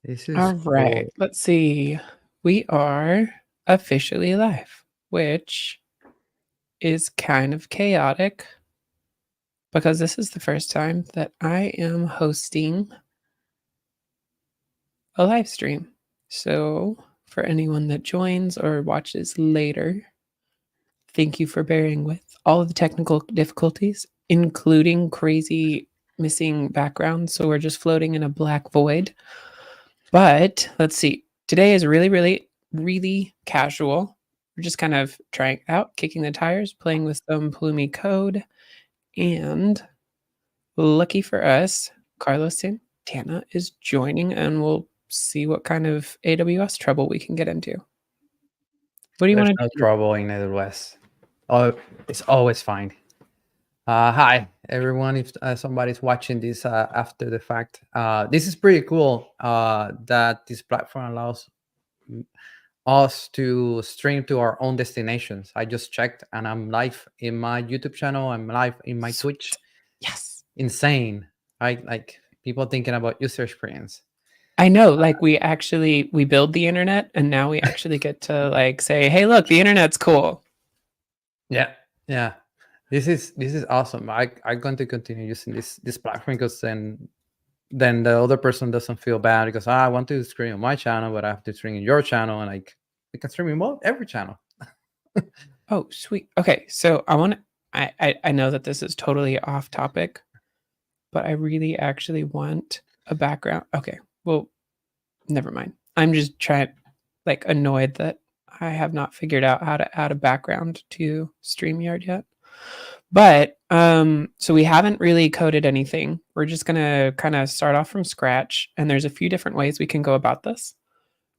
This is All right, cool. let's see. We are officially live, which is kind of chaotic because this is the first time that I am hosting a live stream. So, for anyone that joins or watches later, thank you for bearing with all of the technical difficulties, including crazy missing backgrounds. So, we're just floating in a black void. But let's see. Today is really casual. We're just kind of trying out, kicking the tires, playing with some Pulumi code. And lucky for us, Carlos Santana is joining, and we'll see what kind of AWS trouble we can get into. What do you There's want to no do? trouble in AWS. Oh, it's always fine. Hi, everyone. If somebody's watching this after the fact, this is pretty cool that this platform allows us to stream to our own destinations. I just checked and I'm live in my YouTube channel. I'm live in my Sweet. Twitch. Yes. Insane, right? Like people thinking about user experience. I know, like we build the internet and now we actually get to like say, hey, look, the internet's cool. Yeah. This is awesome. I'm going to continue using this platform because then the other person doesn't feel bad because I want to stream on my channel, but I have to stream in your channel, and like we can stream in every channel. Oh, sweet. Okay, so I know that this is totally off topic, but I really actually want a background. Okay, well, never mind. I'm just annoyed that I have not figured out how to add a background to StreamYard yet. But so we haven't really coded anything. We're just gonna kind of start off from scratch, and there's a few different ways we can go about this.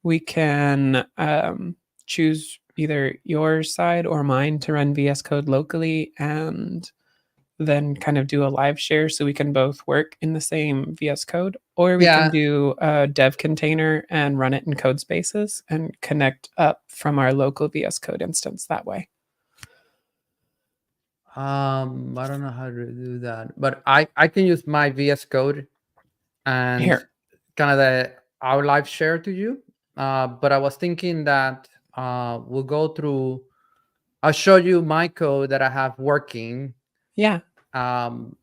We can choose either your side or mine to run VS Code locally and then kind of do a live share so we can both work in the same VS Code, or we can do a dev container and run it in code spaces and connect up from our local VS Code instance that way. I don't know how to do that, but I can use my VS Code and Here. kind of our live share to you. But I was thinking that we'll go through. I'll show you my code that I have working. Yeah. And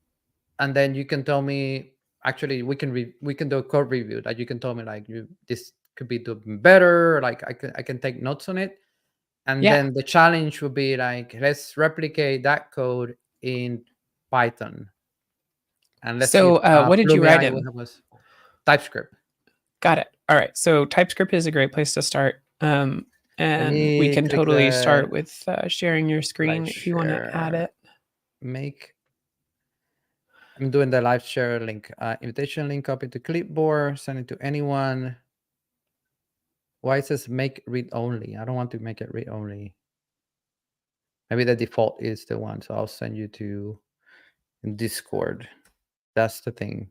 then you can tell me. Actually, we can do a code review. That you can tell me like this could be doing better. Like I can take notes on it. And then the challenge would be like, let's replicate that code in Python. And let's see. What did you write in? TypeScript. Got it. All right. So TypeScript is a great place to start. And we can totally start with sharing your screen if you want to add it. I'm doing the live share link. Invitation link, copy to clipboard, send it to anyone. Why it says make read only? I don't want to make it read only. Maybe the default is the one, so I'll send you to Discord. That's the thing.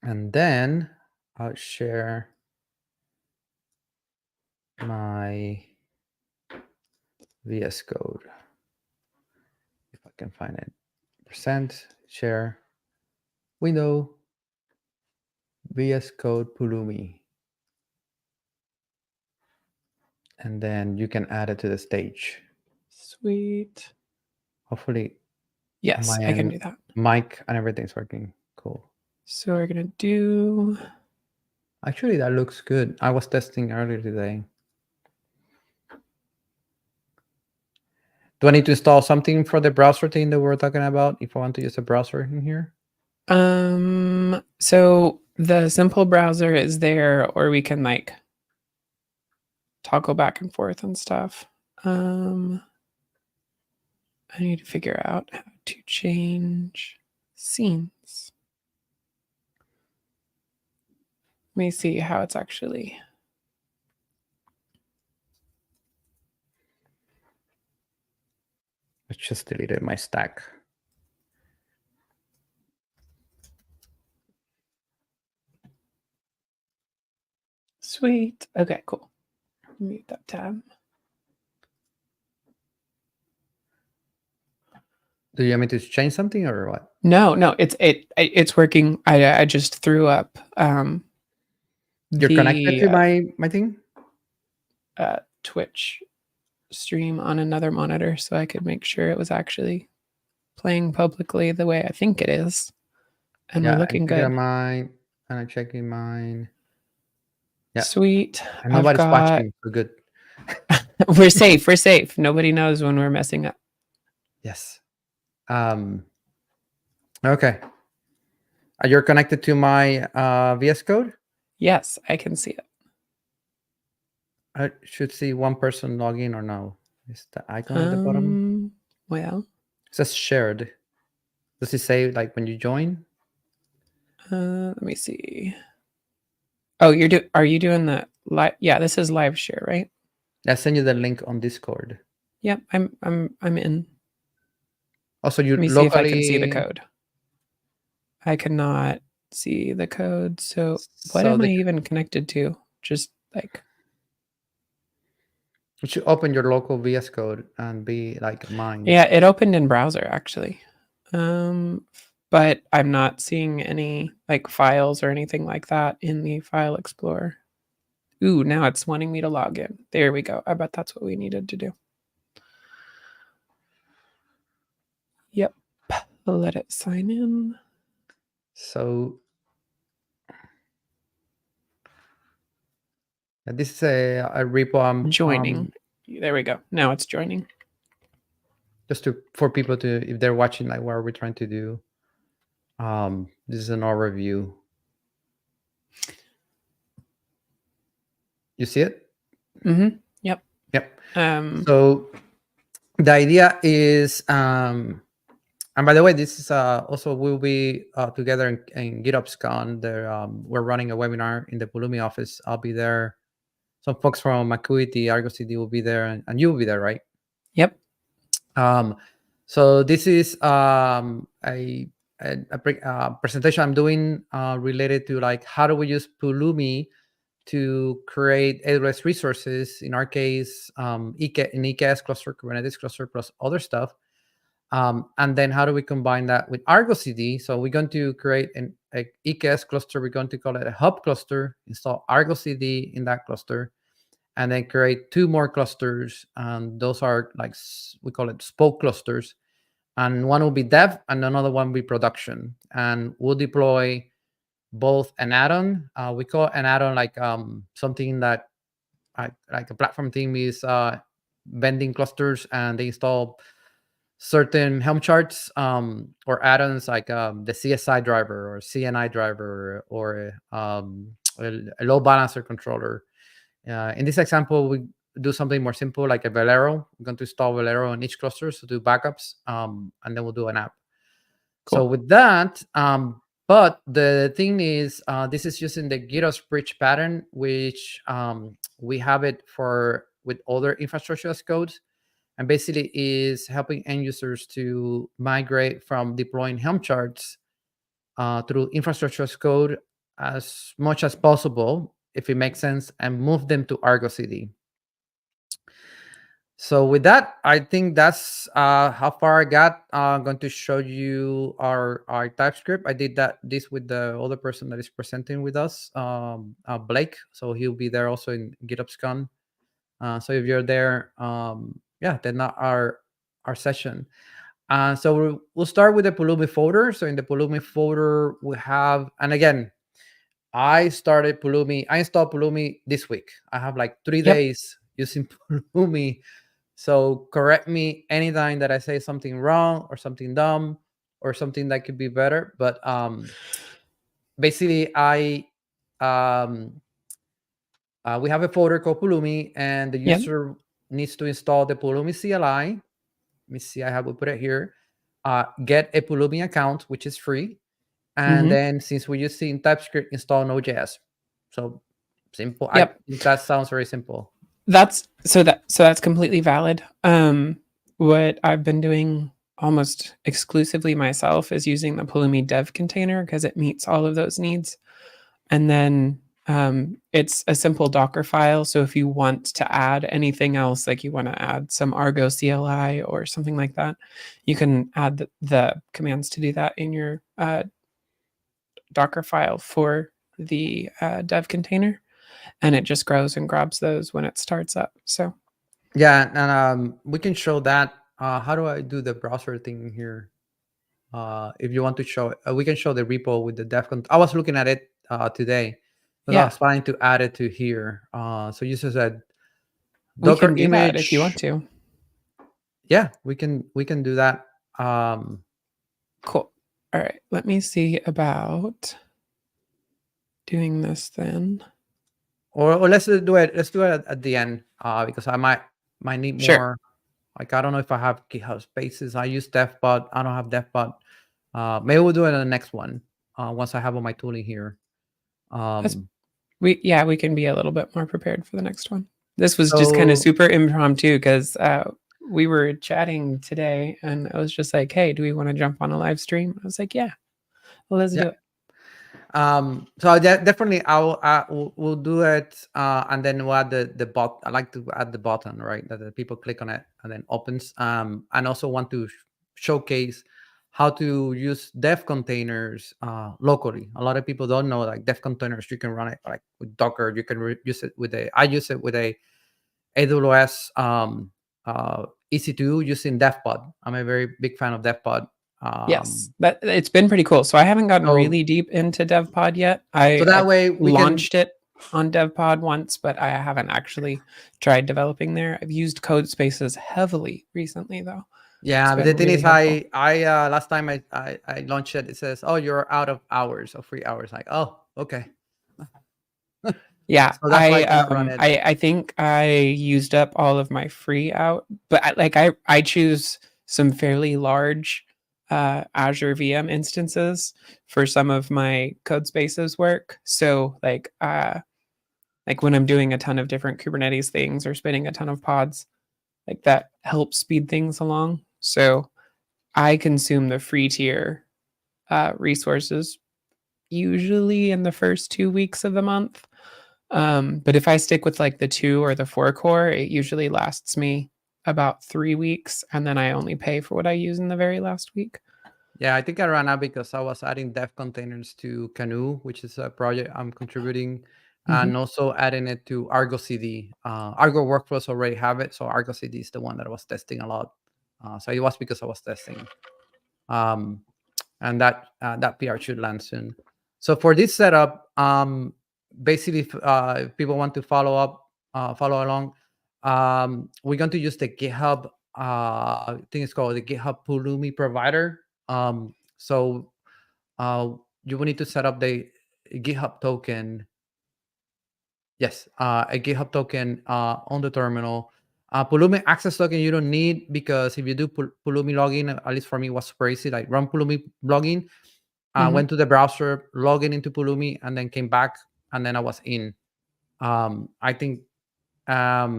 And then I'll share my VS Code. If I can find it. Percent share window VS Code Pulumi. And then you can add it to the stage. Sweet. Hopefully. Yes, I can do that. Mic and everything's working. Cool. So we're going to do... Actually, that looks good. I was testing earlier today. Do I need to install something for the browser thing that we're talking about if I want to use a browser in here? So the simple browser is there, or we can like toggle back and forth and stuff. I need to figure out how to change scenes. Let me see how it's actually. I just deleted my stack. Sweet. Okay, cool. Mute that tab. Do you want me to change something or what? No, it's working. I just threw up You're connected to my thing? Twitch stream on another monitor so I could make sure it was actually playing publicly the way I think it is. And we're looking good. Mine, and I'm checking mine. Yeah. Sweet. And nobody's watching. We're good. We're safe. We're safe. Nobody knows when we're messing up. Yes. Okay. You're connected to my VS Code? Yes, I can see it. I should see one person log in or no? Is the icon at the bottom? Well, it says shared. Does it say like when you join? Let me see. Oh, are you doing the live? Yeah, this is live share, right? I send you the link on Discord. Yep, I'm in. Also, you let me see if I can see the code. I cannot see the code. So what am I even connected to? Just like. You should open your local VS Code and be like mine. Yeah, it opened in browser actually. But I'm not seeing any like files or anything like that in the file explorer. Ooh, now it's wanting me to log in. There we go. I bet that's what we needed to do. Yep. Let it sign in. So this is a repo I'm joining. There we go. Now it's joining. Just for people to, if they're watching, like what are we trying to do? This is an overview. You see it? Mm-hmm. Yep. Yep. So the idea is, and by the way, this is also we'll be together in GitOps Con. There, we're running a webinar in the Pulumi office. I'll be there. Some folks from Acuity, ArgoCD will be there, and you'll be there, right? Yep. So this is a presentation I'm doing related to like how do we use Pulumi to create AWS resources, in our case, an EKS cluster, Kubernetes cluster, plus other stuff. And then how do we combine that with ArgoCD? So we're going to create an EKS cluster. We're going to call it a hub cluster, install ArgoCD in that cluster, and then create 2 more clusters. And those are like, we call it spoke clusters. And one will be dev and another one will be production. And we'll deploy both an add-on. We call an add-on like something that like a platform team is vending clusters and they install certain Helm charts or add-ons like the CSI driver or CNI driver or a load balancer controller. In this example, we do something more simple like a Velero. We're going to install Velero on each cluster to do backups, and then we'll do an app. Cool. So with that, but the thing is, this is using the GitOps bridge pattern, which we have it with other infrastructure as codes, and basically is helping end users to migrate from deploying Helm charts through infrastructure as code as much as possible, if it makes sense, and move them to ArgoCD. So with that, I think that's how far I got. I'm going to show you our TypeScript. I did this with the other person that is presenting with us, Blake. So he'll be there also in GitOps Con. So if you're there, yeah, then our session. So we'll start with the Pulumi folder. So in the Pulumi folder, we have, and again, I installed Pulumi this week. I have like 3 days using Pulumi. So correct me anytime that I say something wrong or something dumb or something that could be better. But basically, we have a folder called Pulumi, and the user needs to install the Pulumi CLI. Let me see, I have to put it here. Get a Pulumi account, which is free. And then since we're using TypeScript, install Node.js. So simple. Yep. That sounds very simple. That's completely valid. What I've been doing almost exclusively myself is using the Pulumi dev container because it meets all of those needs. And then It's a simple Docker file. So if you want to add anything else, like you want to add some Argo CLI or something like that, you can add the commands to do that in your Docker file for the dev container, and it just grows and grabs those when it starts up. So yeah, and we can show that. How do I do the browser thing here? If you want to show it, we can show the repo with the dev. I was looking at it today, but I yeah, was planning to add it to here. So you just said we Docker can do image. that if you want to. Yeah, we can do that. Cool. All right, let me see about doing this then. Or let's do it. Let's do it at the end because I might need Sure. more. Like I don't know if I have GitHub Spaces. I use DevBot. I don't have DevBot. Maybe we'll do it in the next one once I have all my tooling here. We can be a little bit more prepared for the next one. This was just kind of super impromptu because we were chatting today and I was just like, hey, do we want to jump on a live stream? I was like, yeah, well, let's do it. So definitely we'll do it and then we'll add the bot. I like to add the button, right, that the people click on it and then opens. And also want to showcase how to use dev containers locally. A lot of people don't know, like, dev containers, you can run it like with Docker. You can use it with I use it with a AWS EC2 using DevPod. I'm a very big fan of DevPod. Yes, but it's been pretty cool. So I haven't gotten really deep into DevPod yet. So that way we launched it on DevPod once, but I haven't actually tried developing there. I've used code spaces heavily recently, though. Yeah, but the thing is, I last time I launched it, it says, oh, you're out of hours or free hours. Like, oh, okay. Yeah, so that's why I cannot run it. I think I used up all of my free out, but I choose some fairly large Azure VM instances for some of my code spaces work. So like when I'm doing a ton of different Kubernetes things or spinning a ton of pods, like that helps speed things along. So I consume the free tier resources usually in the first 2 weeks of the month. But if I stick with like the 2 or the 4 core, it usually lasts me about 3 weeks, and then I only pay for what I use in the very last week. Yeah, I think I ran out because I was adding dev containers to Canoe, which is a project I'm contributing, and also adding it to ArgoCD. Argo workflows already have it, so ArgoCD is the one that I was testing a lot. So it was because I was testing, and that PR should land soon. So for this setup, basically, if people want to follow along, we're going to use the GitHub. I think it's called the GitHub Pulumi provider. So you will need to set up the GitHub token. Yes, a GitHub token on the terminal. Pulumi access token you don't need, because if you do Pulumi login, at least for me, was super easy. Like, run Pulumi login, went to the browser, log into Pulumi, and then came back, and then I was in. I think, yeah,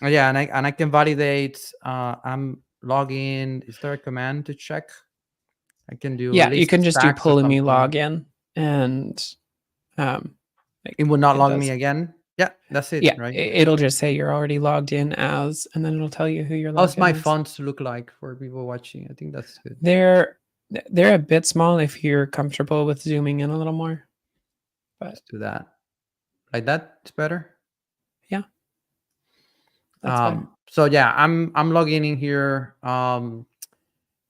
and I can validate. I'm logging. Is there a command to check? I can do. Yeah, you can just do Pulumi login, and it will not log me again. Yeah, that's it. Yeah, right. It'll just say you're already logged in as, and then it'll tell you who you're logged in. How's my fonts look like for people watching? I think that's good. They're a bit small if you're comfortable with zooming in a little more. But let's do that. Like that, it's better. Yeah. That's better. So yeah, I'm logging in here, and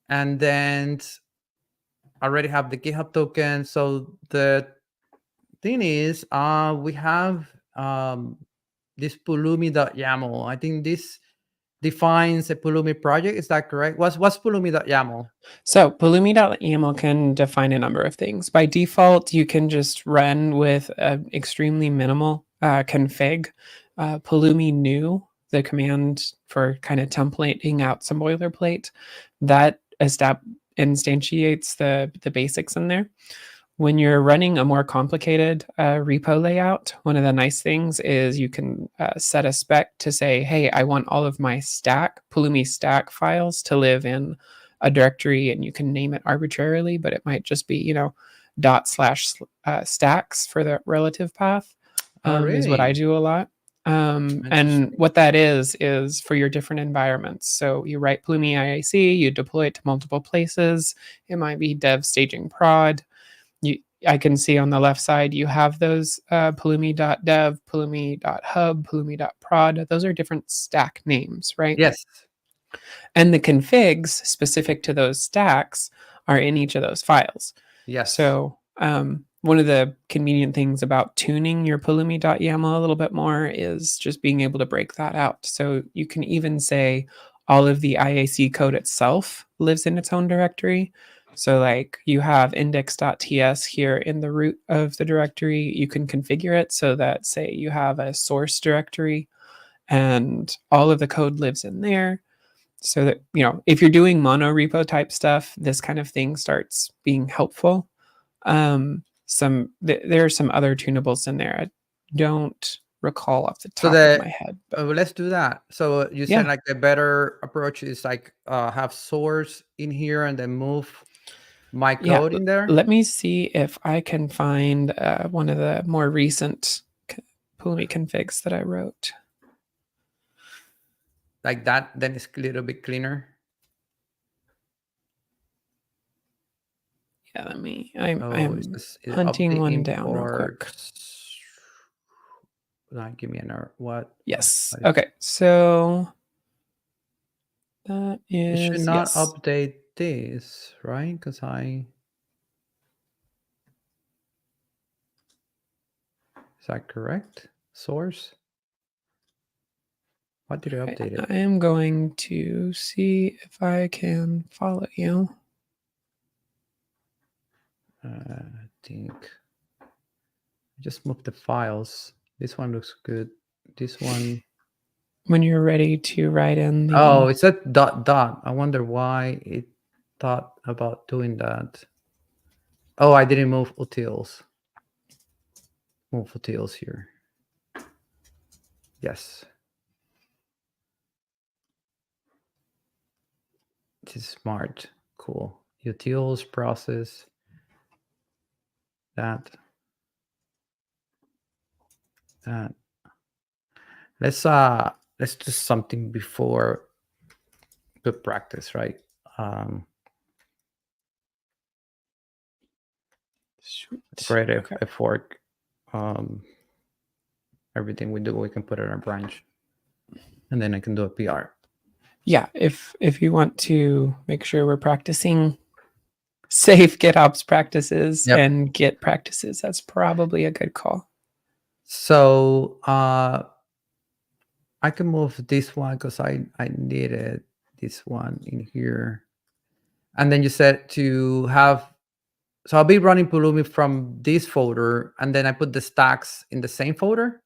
then I already have the GitHub token. So the thing is, we have this pulumi.yaml. I think this defines a Pulumi project. Is that correct? What's pulumi.yaml? So pulumi.yaml can define a number of things. By default, you can just run with an extremely minimal config. Pulumi new, the command for kind of templating out some boilerplate, that instantiates the basics in there. When you're running a more complicated repo layout, one of the nice things is you can set a spec to say, hey, I want all of my Pulumi stack files to live in a directory, and you can name it arbitrarily, but it might just be, // stacks for the relative path. is what I Really? do a lot. And Interesting. what that is for your different environments. So you write Pulumi IaC, you deploy it to multiple places. It might be dev, staging, prod. I can see on the left side you have those pulumi.dev, pulumi.hub, pulumi.prod. Those are different stack names, right? Yes. And the configs specific to those stacks are in each of those files. Yes. So one of the convenient things about tuning your pulumi.yaml a little bit more is just being able to break that out. So you can even say all of the IaC code itself lives in its own directory. So like you have index.ts here in the root of the directory. You can configure it so that, say, you have a source directory and all of the code lives in there. So that, if you're doing mono repo type stuff, this kind of thing starts being helpful. There are some other tunables in there. I don't recall off the top of my head. But let's do that. So you said like the better approach is like have source in here and then move my code in there. Let me see if I can find one of the more recent Pulumi configs that I wrote. Like that, then it's a little bit cleaner. Yeah, I'm hunting one down real quick. Give me an error. What? Yes. Okay. So that is. It should not update this, right? Because is that correct? Source. What did I update it? I am going to see if I can follow you. I think I just moved the files. This one looks good. This one. When you're ready to write in the... Oh, it said ... I wonder why it thought about doing that. Oh, I didn't move utils. Move utils here. Yes. This is smart. Cool. Utils process. That. Let's do something before the practice, right? Create a fork. Everything we do, we can put it in a branch, and then I can do a PR. Yeah, if you want to make sure we're practicing safe GitOps practices and Git practices, that's probably a good call. So I can move this one because I needed this one in here. And then you said to have, so I'll be running Pulumi from this folder, and then I put the stacks in the same folder,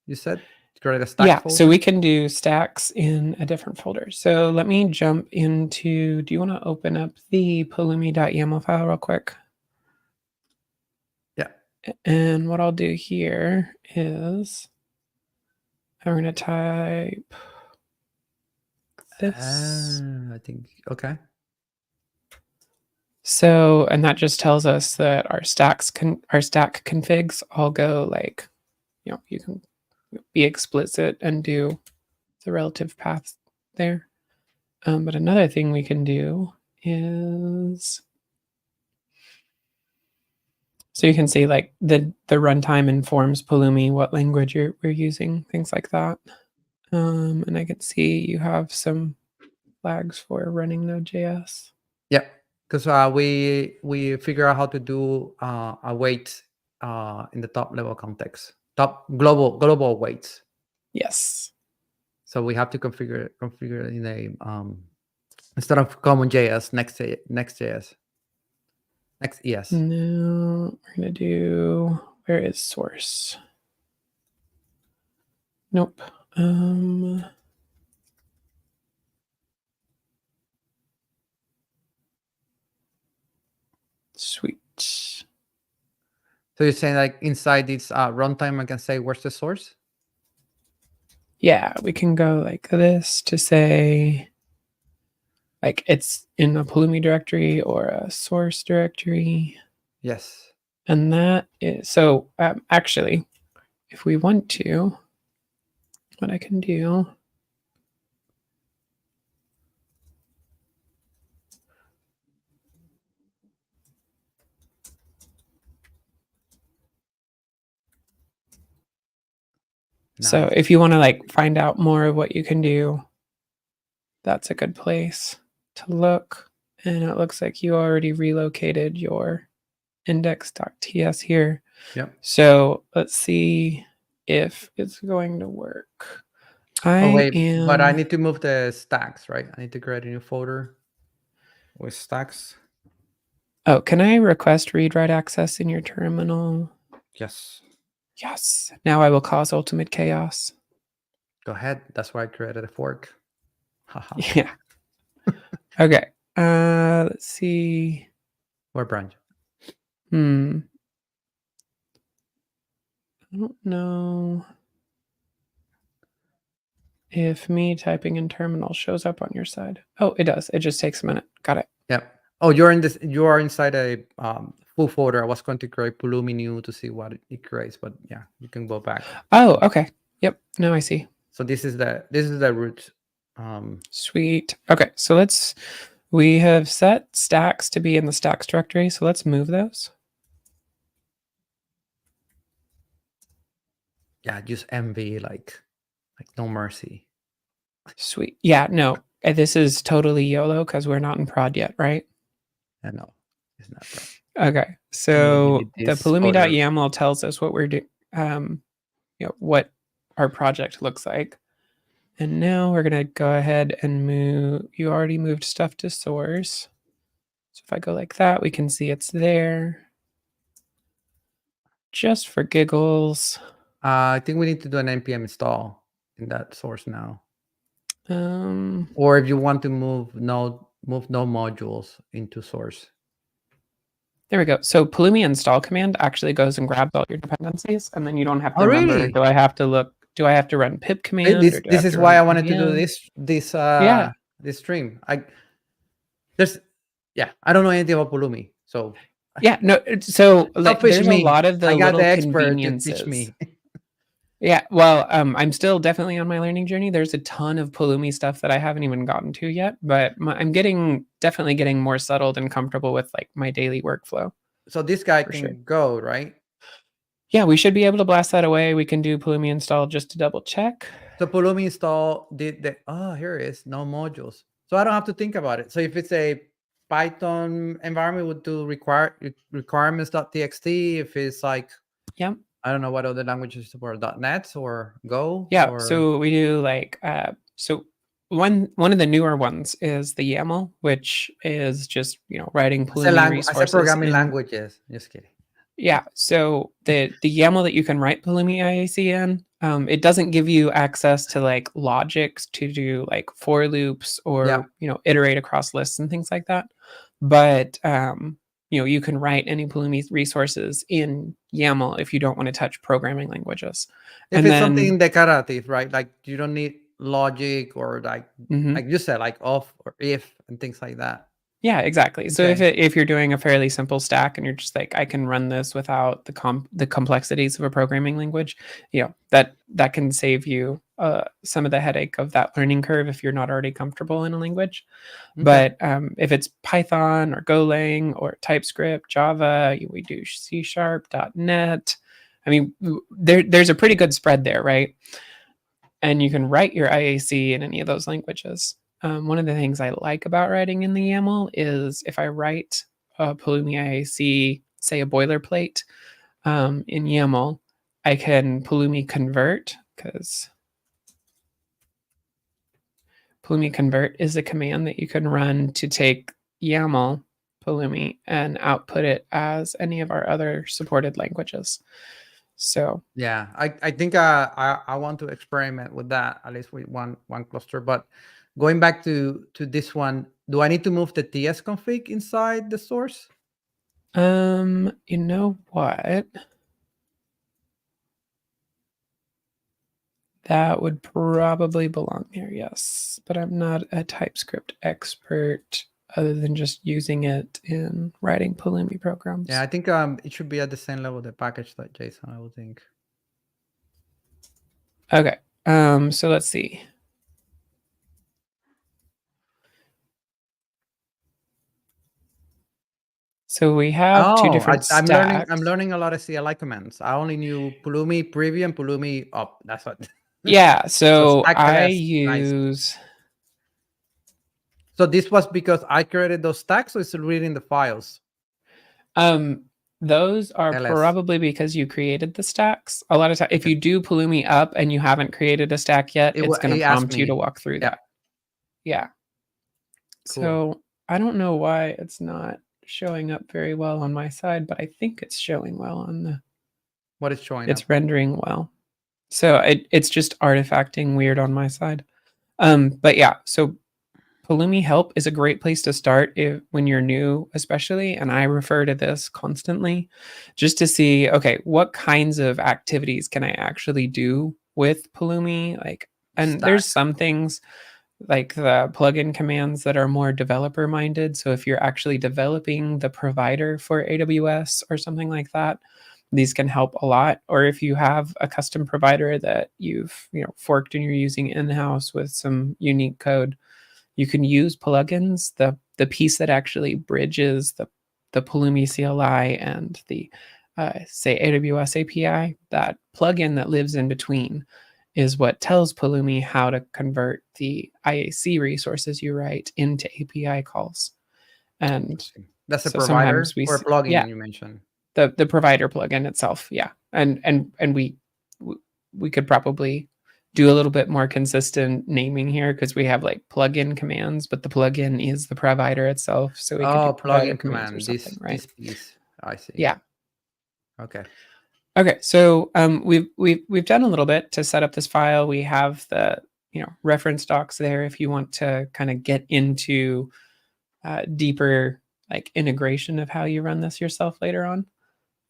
you said? Create a stack folder? So we can do stacks in a different folder. So let me jump into, do you want to open up the pulumi.yaml file real quick? Yeah. And what I'll do here is I'm going to type this. I think, okay. So, and that just tells us that our stack configs all go like, you can be explicit and do the relative paths there. But another thing we can do is, so you can see like the runtime informs Pulumi, what language we're using, things like that. And I can see you have some flags for running Node.js. Yeah, because we figure out how to do a weight in the top level context, top global weights. Yes. So we have to configure it in a instead of common.js, next.js. Next.js. Now we're gonna do, where is source? Nope. Sweet. So you're saying like inside this runtime, I can say where's the source? Yeah, we can go like this to say like it's in a Pulumi directory or a source directory. Yes. And that is, so actually, if we want to, what I can do. So if you want to like find out more of what you can do, that's a good place to look. And it looks like you already relocated your index.ts here. Yep. So let's see if it's going to work. But I need to move the stacks, right? I need to create a new folder with stacks. Oh, can I request read-write access in your terminal? Yes. Yes. Now I will cause ultimate chaos. Go ahead. That's why I created a fork. Haha. Yeah. Okay. Let's see. Where branch? I don't know if me typing in terminal shows up on your side. Oh, it does. It just takes a minute. Got it. Yep. Oh, you are inside a full folder. I was going to create Pulumi new to see what it creates, but yeah, you can go back. Oh, okay. Yep. Now I see. So this is the root. Sweet. Okay. So we have set stacks to be in the stacks directory. So let's move those. Yeah, just MV like no mercy. Sweet. Yeah, no, this is totally YOLO because we're not in prod yet, right? No, it's not prod. Okay, so the folder. Pulumi.yaml tells us what we're doing, what our project looks like. And now we're gonna go ahead and move. You already moved stuff to source. So if I go like that, we can see it's there. Just for giggles. I think we need to do an npm install in that source now. Or if you want to move no modules into source. There we go. So Pulumi install command actually goes and grabs all your dependencies, and then you don't have to remember. Really? Do I have to run pip command? This is why I wanted to do this stream. I don't know anything about Pulumi, so yeah, no. So there's me. A lot of the I got little the expert conveniences. To teach me. Yeah, well, I'm still definitely on my learning journey. There's a ton of Pulumi stuff that I haven't even gotten to yet, but I'm definitely getting more settled and comfortable with like my daily workflow. So this guy can go, right? Yeah, we should be able to blast that away. We can do Pulumi install just to double check. So Pulumi install here it is, no modules. So I don't have to think about it. So if it's a Python environment, would do requirements.txt. If it's like, I don't know what other languages support, .NET or Go. Yeah, so we do like so one of the newer ones is the YAML, which is just writing Pulumi resources. I said programming languages. Just kidding. Yeah, so the YAML that you can write Pulumi IaC in, it doesn't give you access to like logics to do like for loops or iterate across lists and things like that. But you can write any Pulumi resources in YAML if you don't want to touch programming languages. If it's something declarative, right? Like you don't need logic or like you said, like off or if and things like that. Yeah, exactly. So if you're doing a fairly simple stack and you're just like, I can run this without the complexities of a programming language, that can save you some of the headache of that learning curve if you're not already comfortable in a language. But if it's Python or Golang or TypeScript, Java, we do C#, .NET. I mean, there's a pretty good spread there, right? And you can write your IaC in any of those languages. One of the things I like about writing in the YAML is if I write Pulumi IaC, say a boilerplate in YAML, I can Pulumi convert, because Pulumi convert is a command that you can run to take YAML Pulumi and output it as any of our other supported languages. So yeah, I think I want to experiment with that, at least with one cluster. But going back to this one, do I need to move the TS config inside the source? You know what? That would probably belong there, yes. But I'm not a TypeScript expert other than just using it in writing Pulumi programs. Yeah, I think it should be at the same level, the package.json, I would think. Okay. So let's see. So we have two different I'm stacks. learning a lot of CLI commands. I only knew Pulumi preview and Pulumi up. That's what. Yeah. So stack I LS, nice. use. So this was because I created those stacks, or it's reading the files? Those are LS. probably because you created the stacks. A lot of times, if you do Pulumi up and you haven't created a stack yet, it's going to prompt you to walk through that. Yeah. Cool. So I don't know why it's not showing up very well on my side, but I think it's showing well on the. What is showing It's up? rendering well. So it's just artifacting weird on my side. But yeah, so Pulumi help is a great place to start when you're new, especially. And I refer to this constantly just to see, okay, what kinds of activities can I actually do with Pulumi? And there's some things like the plugin commands that are more developer minded. So if you're actually developing the provider for AWS or something like that, these can help a lot. Or if you have a custom provider that you've forked and you're using in-house with some unique code, you can use plugins. The piece that actually bridges the Pulumi CLI and the say AWS API, that plugin that lives in between is what tells Pulumi how to convert the IaC resources you write into API calls. And that's a provider or a plugin you mentioned. The provider plugin itself, yeah. And we could probably do a little bit more consistent naming here because we have like plugin commands, but the plugin is the provider itself. So we could do plugin command. This piece. I see. Yeah. Okay. Okay. So we've done a little bit to set up this file. We have the reference docs there if you want to kind of get into deeper like integration of how you run this yourself later on.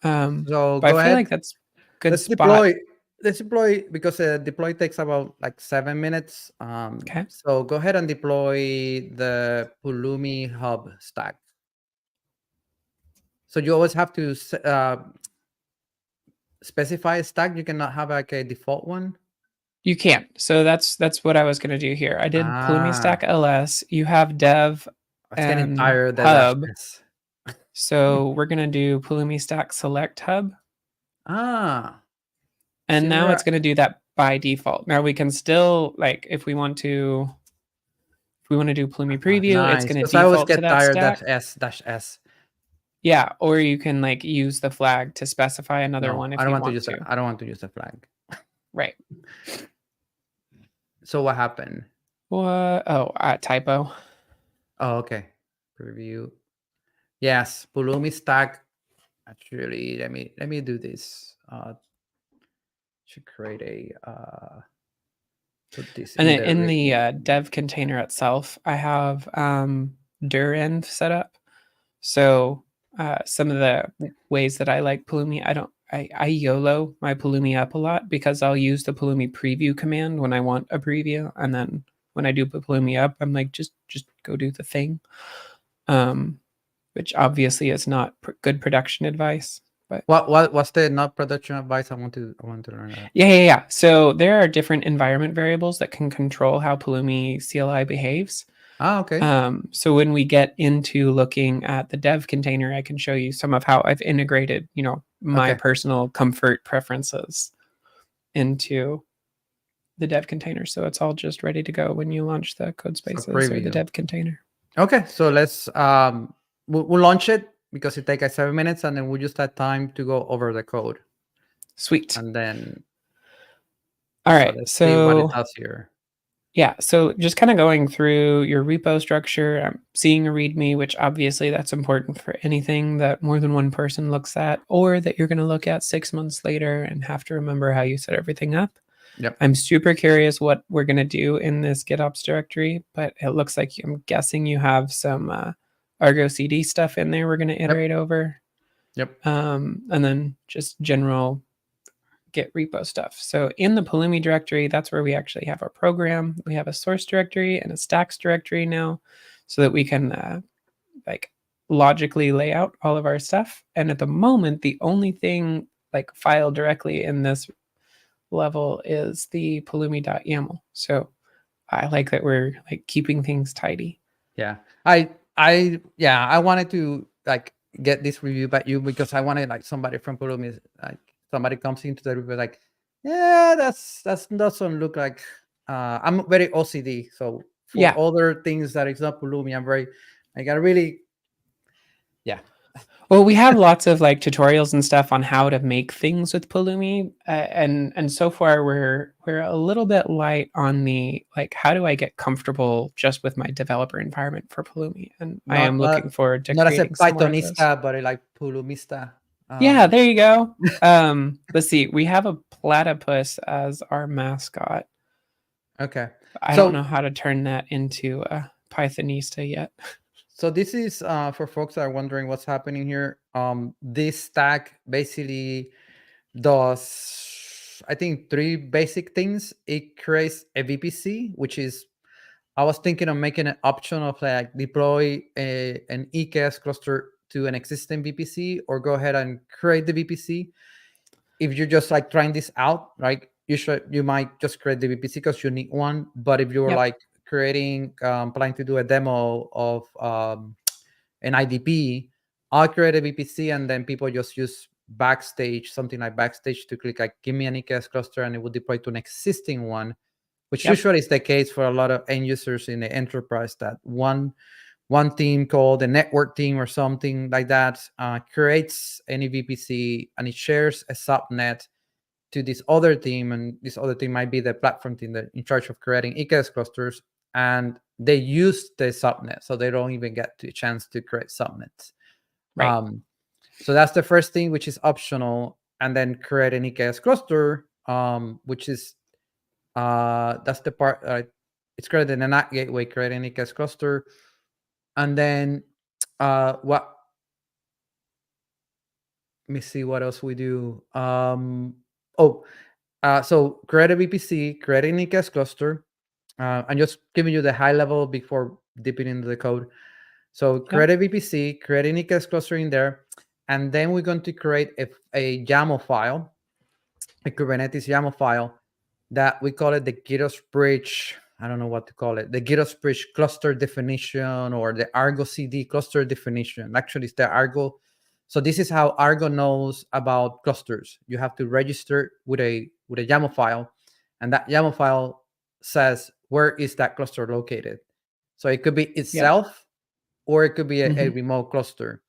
So but go I ahead. feel like that's good. Let's deploy because deploy takes about like 7 minutes. Okay. So go ahead and deploy the Pulumi hub stack. So you always have to specify a stack. You cannot have like a default one. You can't. So that's what I was going to do here. I did Pulumi stack ls. You have dev and hub. So we're going to do Pulumi stack select hub. And now it's going to do that by default. Now we can still, like, if we want to do Pulumi preview, it's going to default to that stack. -s. Yeah, or you can like use the flag to specify another one if you want to. I don't want to use the flag. Right. So what happened? What? Oh, typo. Oh, okay. Preview. Yes, Pulumi stack. Actually, let me do this. Should create a put this and in the dev container itself, I have dir-env set up. So some of the ways that I like Pulumi, I YOLO my Pulumi up a lot because I'll use the Pulumi preview command when I want a preview, and then when I do put Pulumi up, I'm like just go do the thing, which obviously is not good production advice. But what's the not production advice? I want to learn that. Yeah. So there are different environment variables that can control how Pulumi CLI behaves. Okay. So when we get into looking at the dev container, I can show you some of how I've integrated, my personal comfort preferences into the dev container. So it's all just ready to go when you launch the code spaces or the dev container. Okay. So let's, we'll launch it because it takes 7 minutes, and then we'll use that time to go over the code. Sweet. And then, all right. let's see what it does here. Yeah, so just kind of going through your repo structure, I'm seeing a README, which obviously that's important for anything that more than one person looks at, or that you're going to look at 6 months later and have to remember how you set everything up. Yep. I'm super curious what we're going to do in this GitOps directory, but it looks like I'm guessing you have some ArgoCD stuff in there we're going to iterate over. Yep. And then just general Git repo stuff. So in the Pulumi directory, that's where we actually have our program. We have a source directory and a stacks directory now, so that we can like logically lay out all of our stuff. And at the moment, the only thing like filed directly in this level is the Pulumi.yaml. So I like that we're like keeping things tidy. Yeah, I wanted to like get this review by you because I wanted like somebody from Pulumi, like somebody comes into the review like, yeah, that's doesn't look like. I'm very OCD, so for other things that it's not Pulumi, I'm very, I got really, yeah. Well, we have lots of like tutorials and stuff on how to make things with Pulumi, and so far we're a little bit light on the like how do I get comfortable just with my developer environment for Pulumi, and I am looking forward to not as a creating some more of those. Pythonista, but like Pulumista. Yeah, there you go. Let's see. We have a platypus as our mascot. Okay. I don't know how to turn that into a Pythonista yet. So this is for folks that are wondering what's happening here. This stack basically does, I think, 3 basic things. It creates a VPC, which is, I was thinking of making an option of like deploy an EKS cluster to an existing VPC or go ahead and create the VPC. If you're just like trying this out, right? You might just create the VPC because you need one. But if you're like creating, planning to do a demo of an IDP, I'll create a VPC and then people just use Backstage, something like Backstage to click like, give me an EKS cluster and it will deploy to an existing one, which usually is the case for a lot of end users in the enterprise, that one team called the network team or something like that creates any VPC and it shares a subnet to this other team, and this other team might be the platform team that in charge of creating EKS clusters, and they use the subnet, so they don't even get the chance to create subnets. Right. So that's the first thing, which is optional, and then create an EKS cluster, which is that's the part. It's created in a NAT gateway, create an EKS cluster, and then what? Let me see what else we do. So create a VPC, create an EKS cluster. I'm just giving you the high level before dipping into the code. So create a VPC, create an EKS cluster in there, and then we're going to create a YAML file, a Kubernetes YAML file that we call it the GitOps bridge. I don't know what to call it. The GitOps bridge cluster definition or the ArgoCD cluster definition. Actually, it's the Argo. So this is how Argo knows about clusters. You have to register with a YAML file, and that YAML file says where is that cluster located. So it could be itself, or it could be a remote cluster.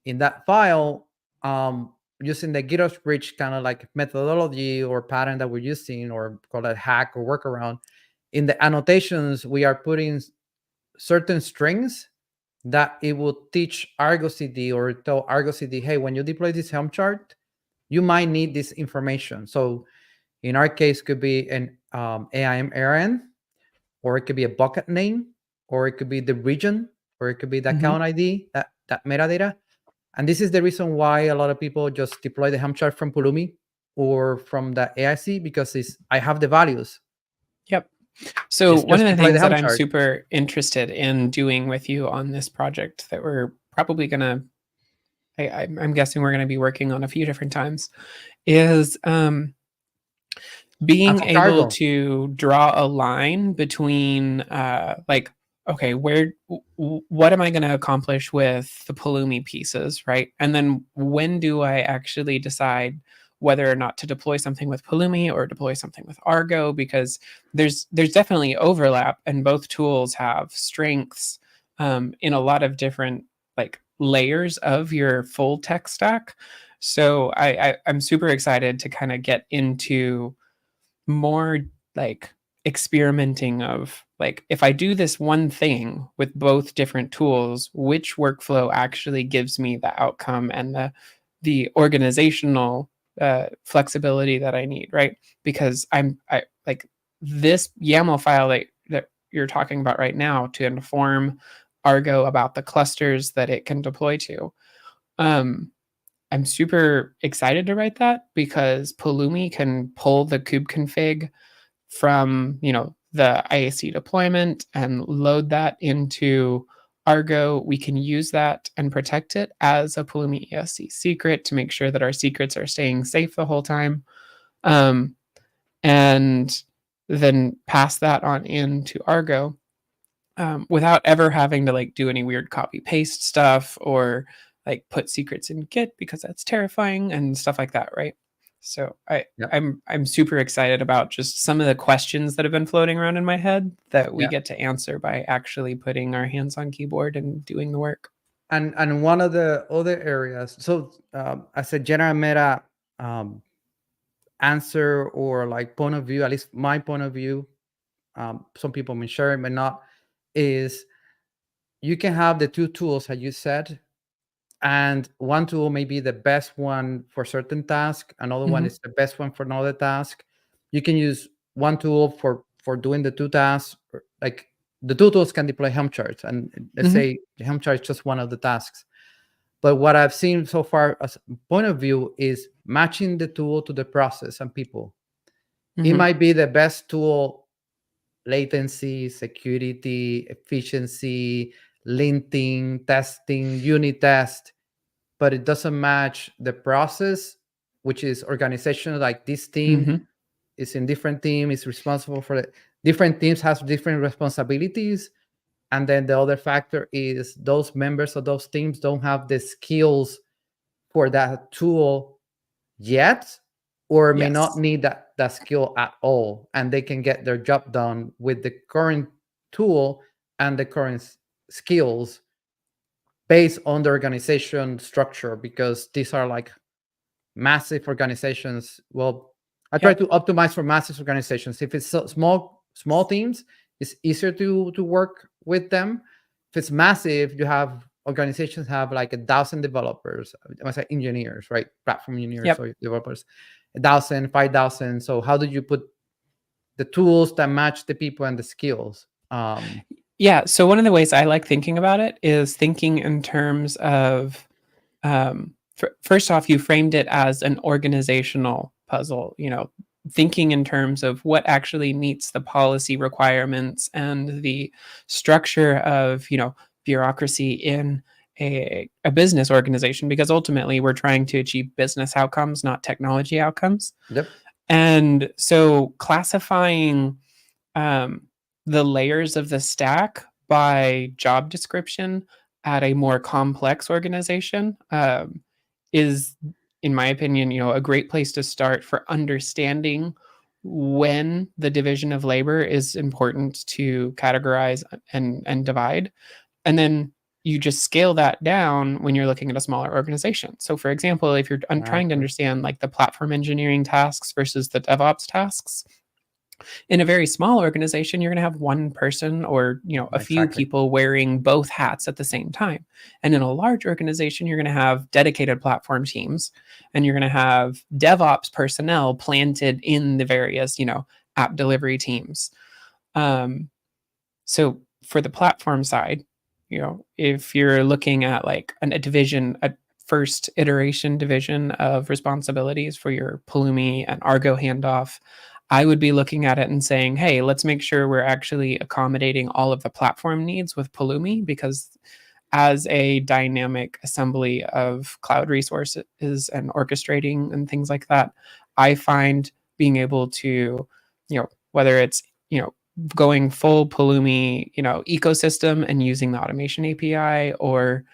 In that file, using the GitOps bridge kind of like methodology or pattern that we're using, or call it hack or workaround, in the annotations, we are putting certain strings that it will teach ArgoCD or tell ArgoCD, hey, when you deploy this Helm chart, you might need this information. So in our case, could be an AIM ARN, or it could be a bucket name, or it could be the region, or it could be the account ID, that metadata. And this is the reason why a lot of people just deploy the Helm chart from Pulumi or from the AIC, because I have the values. Yep. So one of the things that I'm super interested in doing with you on this project that we're probably going to, I'm guessing we're going to be working on a few different times, is being able to draw a line between like, okay, what am I going to accomplish with the Pulumi pieces, right? And then when do I actually decide whether or not to deploy something with Pulumi or deploy something with Argo? Because there's definitely overlap, and both tools have strengths in a lot of different like layers of your full tech stack. So I'm super excited to kind of get into more like experimenting of like, if I do this one thing with both different tools, which workflow actually gives me the outcome and the organizational flexibility that I need, right? Because I like this YAML file that you're talking about right now to inform Argo about the clusters that it can deploy to. I'm super excited to write that because Pulumi can pull the kubeconfig from, the IaC deployment and load that into Argo. We can use that and protect it as a Pulumi IaC secret to make sure that our secrets are staying safe the whole time. and then pass that on into Argo without ever having to like do any weird copy paste stuff or like put secrets in Git, because that's terrifying and stuff like that, right? So I'm super excited about just some of the questions that have been floating around in my head that we get to answer by actually putting our hands on keyboard and doing the work. And one of the other areas, so as a general meta answer or like point of view, at least my point of view, some people may share it, may not, is you can have the two tools that you said, and one tool may be the best one for certain task, another one is the best one for another task. You can use one tool for doing the two tasks. Like the two tools can deploy Helm charts, and let's say the Helm chart is just one of the tasks. But what I've seen so far as a point of view is matching the tool to the process and people. It might be the best tool, latency, security, efficiency, linting, testing, unit test, but it doesn't match the process, which is organization. Like this team is in different team, is responsible for it. Different teams has different responsibilities. And then the other factor is those members of those teams don't have the skills for that tool yet, or may not need that skill at all. And they can get their job done with the current tool and the current skills based on the organization structure, because these are like massive organizations. Well, I try to optimize for massive organizations. If it's small teams, it's easier to work with them. If it's massive, you have organizations have like 1,000 developers. I must say engineers, right? Platform engineers or developers, 1,000, 5,000. So how do you put the tools that match the people and the skills? So one of the ways I like thinking about it is thinking in terms of, first off, you framed it as an organizational puzzle, thinking in terms of what actually meets the policy requirements and the structure of, bureaucracy in a business organization, because ultimately we're trying to achieve business outcomes, not technology outcomes. And so classifying the layers of the stack by job description at a more complex organization is, in my opinion, a great place to start for understanding when the division of labor is important to categorize and divide. And then you just scale that down when you're looking at a smaller organization. So for example, if you're trying to understand like the platform engineering tasks versus the DevOps tasks, in a very small organization, you're going to have one person or, a few people wearing both hats at the same time. And in a large organization, you're going to have dedicated platform teams, and you're going to have DevOps personnel planted in the various, app delivery teams. So for the platform side, if you're looking at like a division, a first iteration division of responsibilities for your Pulumi and Argo handoff, I would be looking at it and saying, hey, let's make sure we're actually accommodating all of the platform needs with Pulumi, because as a dynamic assembly of cloud resources and orchestrating and things like that, I find being able to, whether it's, going full Pulumi, ecosystem and using the automation API, or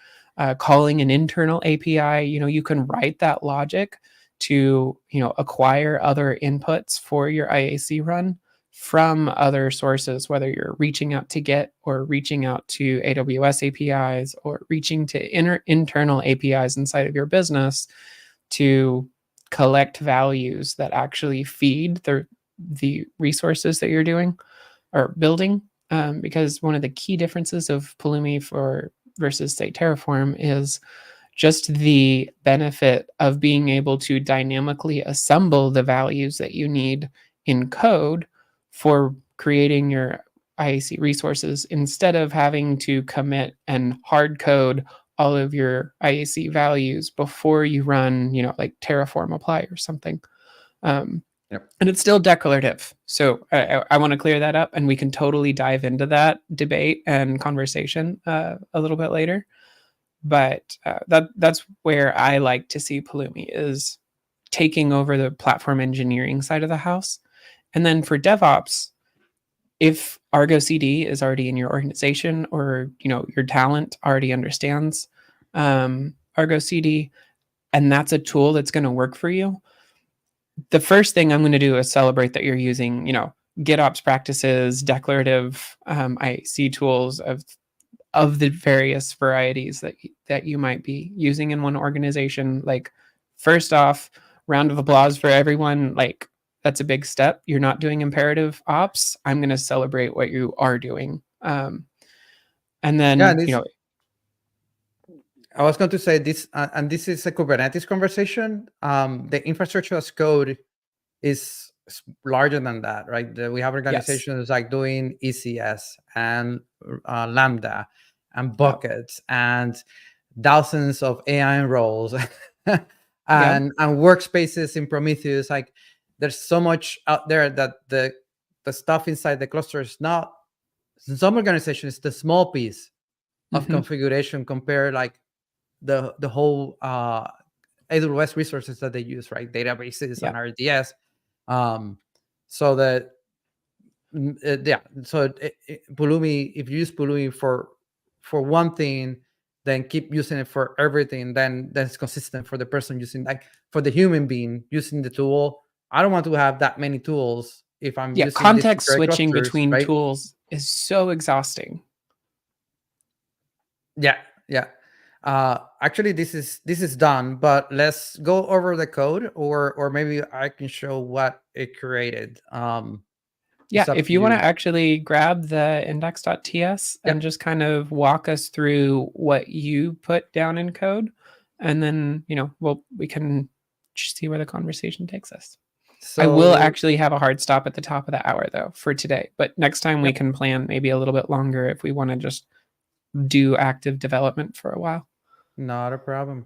calling an internal API, you can write that logic to, acquire other inputs for your IaC run from other sources, whether you're reaching out to Git or reaching out to AWS APIs or reaching to internal APIs inside of your business to collect values that actually feed the resources that you're doing or building. Because one of the key differences of Pulumi versus say Terraform is just the benefit of being able to dynamically assemble the values that you need in code for creating your IaC resources, instead of having to commit and hard code all of your IaC values before you run, like Terraform apply or something. And it's still declarative. So I want to clear that up, and we can totally dive into that debate and conversation a little bit later. But that's where I like to see Pulumi, is taking over the platform engineering side of the house And then for DevOps, if ArgoCD is already in your organization, or your talent already understands ArgoCD, and that's a tool that's going to work for you, the first thing I'm going to do is celebrate that you're using GitOps practices, declarative IaC tools of the various varieties that you might be using in one organization. Like, first off, round of applause for everyone. Like, that's a big step. You're not doing imperative ops. I'm going to celebrate what you are doing. And then, I was going to say this, and this is a Kubernetes conversation. The infrastructure as code is larger than that, right? We have organizations like doing ECS and Lambda and buckets and thousands of AI roles and workspaces in Prometheus. Like, there's so much out there that the stuff inside the cluster is not. In some organizations, the small piece of configuration compared like the whole AWS resources that they use, right? Databases and RDS. So that so Pulumi, if you use Pulumi for one thing, then keep using it for everything, then it's consistent for the person using, like, for the human being using the tool. I don't want to have that many tools if I'm using context switching clusters, between right? tools is so exhausting. Actually, this is done, but let's go over the code, or maybe I can show what it created. If you want to actually grab the index.ts and just kind of walk us through what you put down in code, and then we can see where the conversation takes us. So, I will actually have a hard stop at the top of the hour though for today, but next time we can plan maybe a little bit longer if we want to just do active development for a while. Not a problem.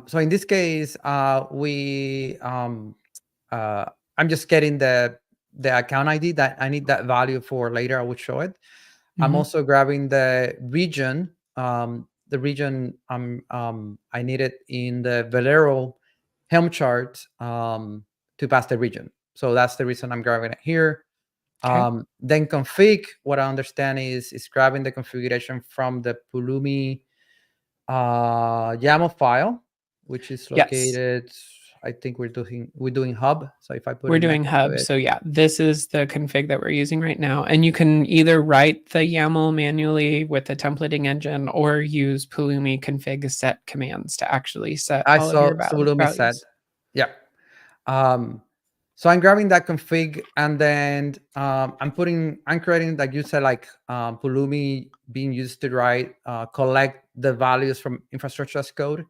So in this case, I'm just getting the account ID that I need that value for later. I will show it. I'm also grabbing the region. The region I need it in the Velero Helm chart to pass the region. So that's the reason I'm grabbing it here. Then config, what I understand is grabbing the configuration from the Pulumi YAML file, which is located. I think we're doing hub. So if I put we're doing hub. So this is the config that we're using right now. And you can either write the YAML manually with the templating engine or use Pulumi config set commands to actually set all of your values. Set. So I'm grabbing that config, and then I'm creating, like you said, like Pulumi being used to collect the values from infrastructure as code.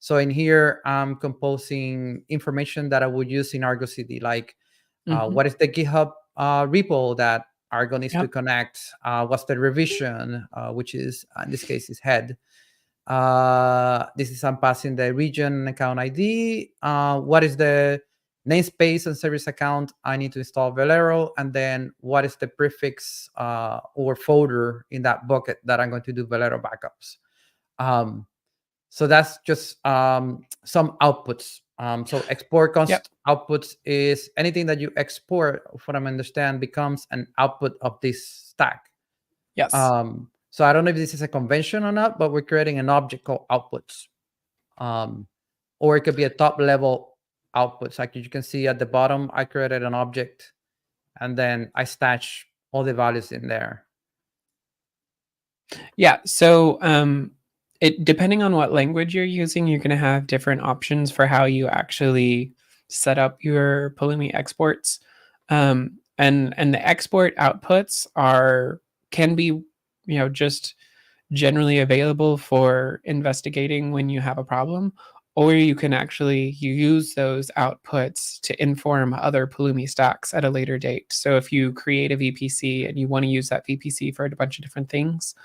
So in here, I'm composing information that I would use in ArgoCD, like what is the GitHub repo that Argo needs to connect? What's the revision, which is, in this case, is head. This is, I'm passing the region account ID. What is the namespace and service account I need to install Velero? And then what is the prefix or folder in that bucket that I'm going to do Velero backups? So that's just some outputs. So export const outputs is anything that you export, from what I understand, becomes an output of this stack. So I don't know if this is a convention or not, but we're creating an object called outputs. Or it could be a top level outputs. Like you can see at the bottom, I created an object and then I stash all the values in there. So depending on what language you're using, you're going to have different options for how you actually set up your Pulumi exports. And the export outputs can be, just generally available for investigating when you have a problem, or you can actually use those outputs to inform other Pulumi stacks at a later date. So if you create a VPC and you want to use that VPC for a bunch of different things,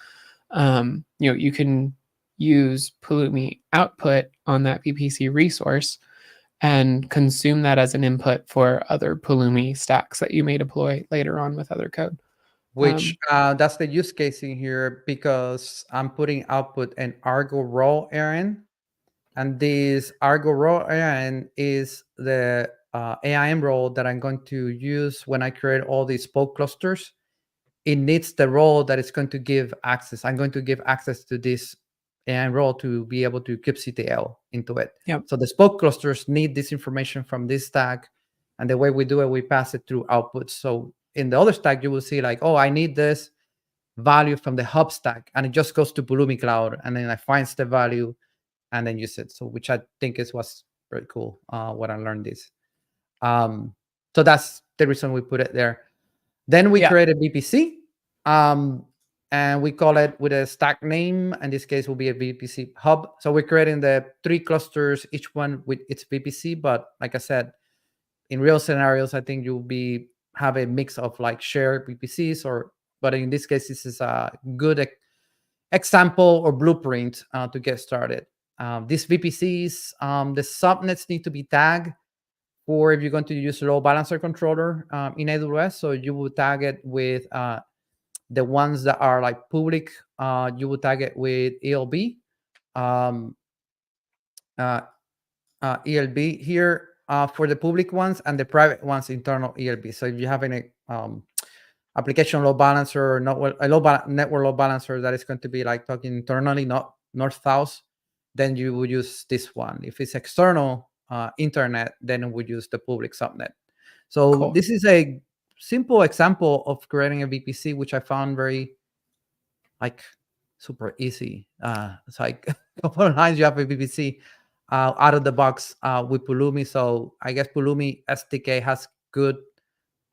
you can use Pulumi output on that VPC resource and consume that as an input for other Pulumi stacks that you may deploy later on with other code. Which that's the use case in here, because I'm putting output an Argo raw ARN, and this Argo raw ARN is the AIM role that I'm going to use when I create all these spoke clusters, it needs the role that it's going to give access. I'm going to give access to this AIM role to be able to kubectl into it. Yep. So the spoke clusters need this information from this stack. And the way we do it, we pass it through outputs. So in the other stack, you will see like, oh, I need this value from the hub stack. And it just goes to Pulumi Cloud. And then I finds the value and then use it. So which I think was very cool when I learned this. So that's the reason we put it there. Then we created VPC, and we call it with a stack name. In this case, will be a VPC hub. So we're creating the 3 clusters, each one with its VPC. But like I said, in real scenarios, I think you'll have a mix of like shared VPCs, but in this case, this is a good example or blueprint to get started. These VPCs, the subnets need to be tagged. Or if you're going to use a load balancer controller in AWS, so you will tag it with the ones that are like public. You will tag it with ELB, ELB here for the public ones, and the private ones internal ELB. So if you have any application load balancer or network load balancer that is going to be like talking internally, not north-south, then you would use this one. If it's external internet, then we use the public subnet. So cool. This is a simple example of creating a VPC, which I found very like super easy. It's like a couple of lines, you have a VPC out of the box with Pulumi. So I guess Pulumi SDK has good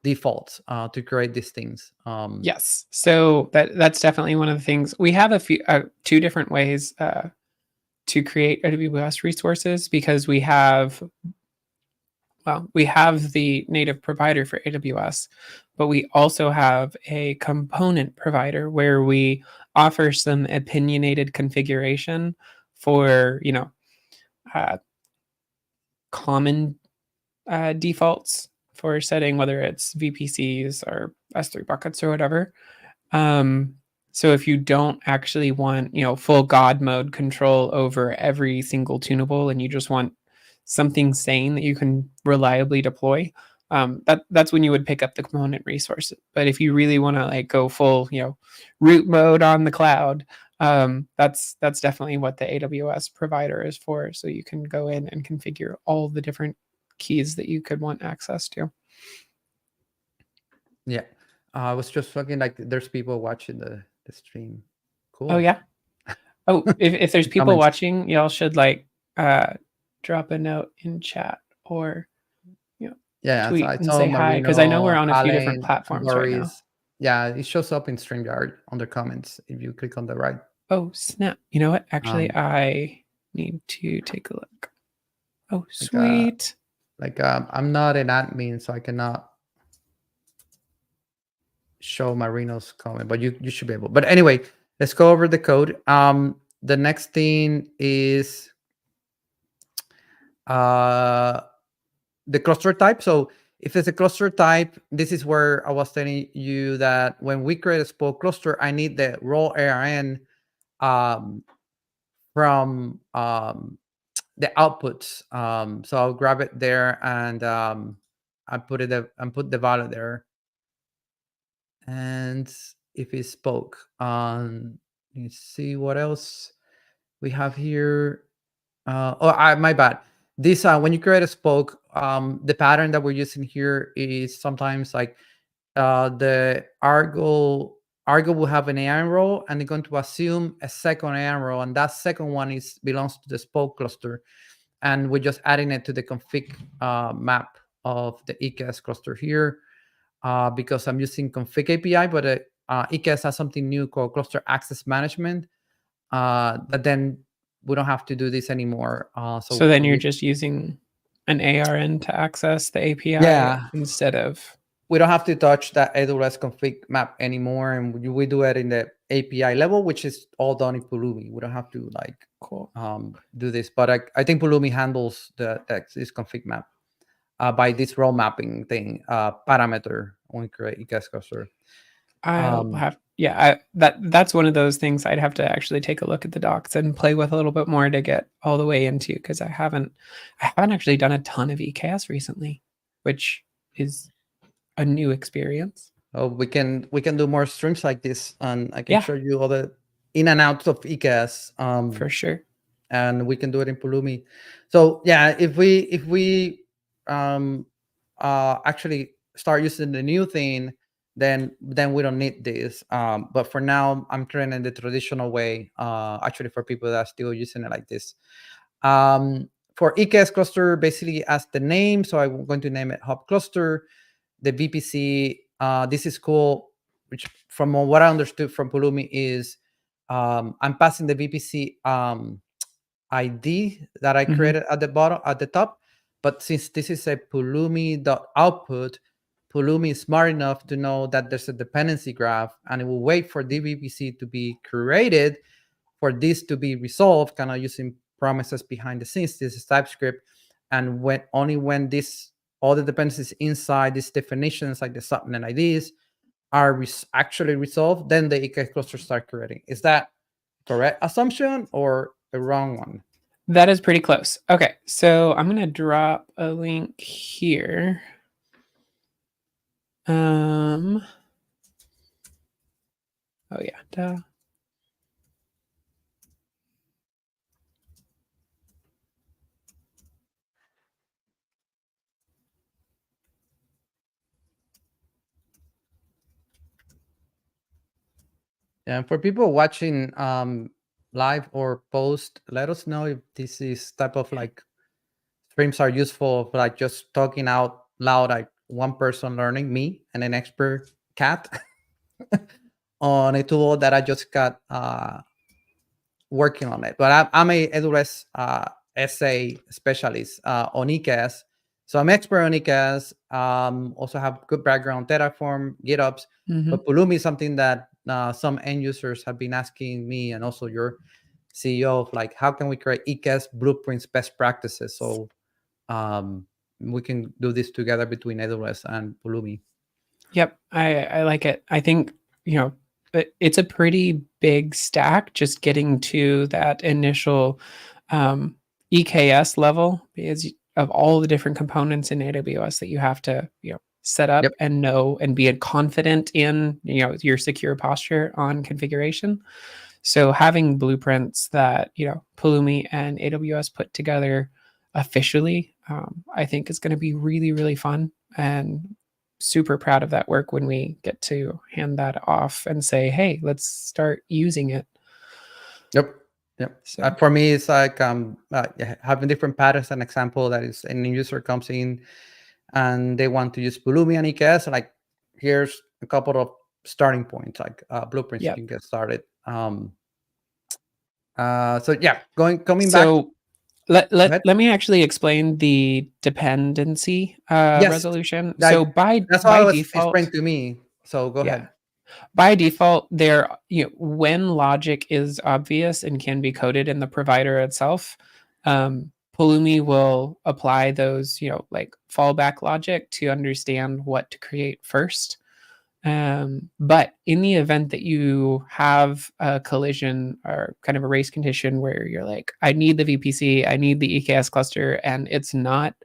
defaults to create these things. Yes, so that's definitely one of the things. We have a few 2 different ways to create AWS resources, because we have the native provider for AWS, but we also have a component provider where we offer some opinionated configuration for, common defaults for setting, whether it's VPCs or S3 buckets or whatever. So if you don't actually want, full God mode control over every single tunable, and you just want something sane that you can reliably deploy, that's when you would pick up the component resource. But if you really want to like go full, root mode on the cloud, that's definitely what the AWS provider is for. So you can go in and configure all the different keys that you could want access to. Yeah, I was just looking like there's people watching the stream. Cool. Oh yeah. Oh, if there's people watching, y'all should like drop a note in chat or tweet and say hi, because I know we're on a few different platforms right now. Yeah, it shows up in StreamYard under comments if you click on the right. Oh snap! You know what? Actually, I need to take a look. Oh sweet. I'm not an admin, so I cannot show Marino's comment, but you should be able. But anyway, let's go over the code. The next thing is the cluster type. So if it's a cluster type, this is where I was telling you that when we create a spoke cluster, I need the raw ARN from the outputs. So I'll grab it there and I put the value there. And if it's spoke, let's see what else we have here. My bad. This when you create a spoke, the pattern that we're using here is sometimes like the Argo will have an ARN role, and they're going to assume a second ARN role, and that second one belongs to the spoke cluster, and we're just adding it to the config map of the EKS cluster here. Because I'm using config API, but EKS has something new called cluster access management. But then we don't have to do this anymore. So then you're just using an ARN to access the API instead of... We don't have to touch that AWS config map anymore, and we do it in the API level, which is all done in Pulumi. We don't have to do this, but I think Pulumi handles this config map. By this role mapping thing, parameter when we create EKS cluster. That's one of those things I'd have to actually take a look at the docs and play with a little bit more to get all the way into, because I haven't actually done a ton of EKS recently. which is a new experience. Oh, we can do more streams like this, and I can Yeah. show you all the in and outs of EKS. For sure. And we can do it in Pulumi. So yeah, if we actually start using the new thing, then we don't need this. But for now, I'm training the traditional way. Actually, for people that are still using it like this. For EKS cluster, basically as the name, so I'm going to name it hub cluster. The VPC, this is cool, which from what I understood from Pulumi is I'm passing the VPC ID that I created at the bottom, at the top. But since this is a Pulumi.output, Pulumi is smart enough to know that there's a dependency graph, and it will wait for the VPC to be created for this to be resolved, kind of using promises behind the scenes. This is TypeScript, and when this all the dependencies inside these definitions, like the subnet IDs, are actually resolved, then the EKS cluster start creating. Is that correct assumption or a wrong one? That is pretty close. Okay, so I'm gonna drop a link here. Oh yeah, duh. And for people watching live or post, let us know if this is type of like streams are useful for like just talking out loud, like one person learning, me and an expert cat on a tool that I just got working on it. But I'm a AWS SA specialist on EKS. So I'm expert on EKS. Also have good background Terraform, GitOps. But Pulumi is something that some end users have been asking me, and also your CEO, of like, how can we create EKS Blueprints best practices? So we can do this together between AWS and Pulumi. Yep, I like it. I think, it's a pretty big stack just getting to that initial EKS level, because of all the different components in AWS that you have to, set up and know and be confident in, your secure posture on configuration. So having blueprints that, Pulumi and AWS put together officially, I think is going to be really, really fun, and super proud of that work when we get to hand that off and say, hey, let's start using it. Yep. So, for me, it's like having different patterns. An example that is an user comes in and they want to use Pulumi and EKS. Like, here's a couple of starting points, like blueprints you can get started. So yeah, coming back. So let me actually explain the dependency resolution. So by default, default, to me. So go ahead. By default, when logic is obvious and can be coded in the provider itself, Pulumi will apply those, like fallback logic to understand what to create first. But in the event that you have a collision or kind of a race condition where you're like, I need the VPC, I need the EKS cluster, and it's not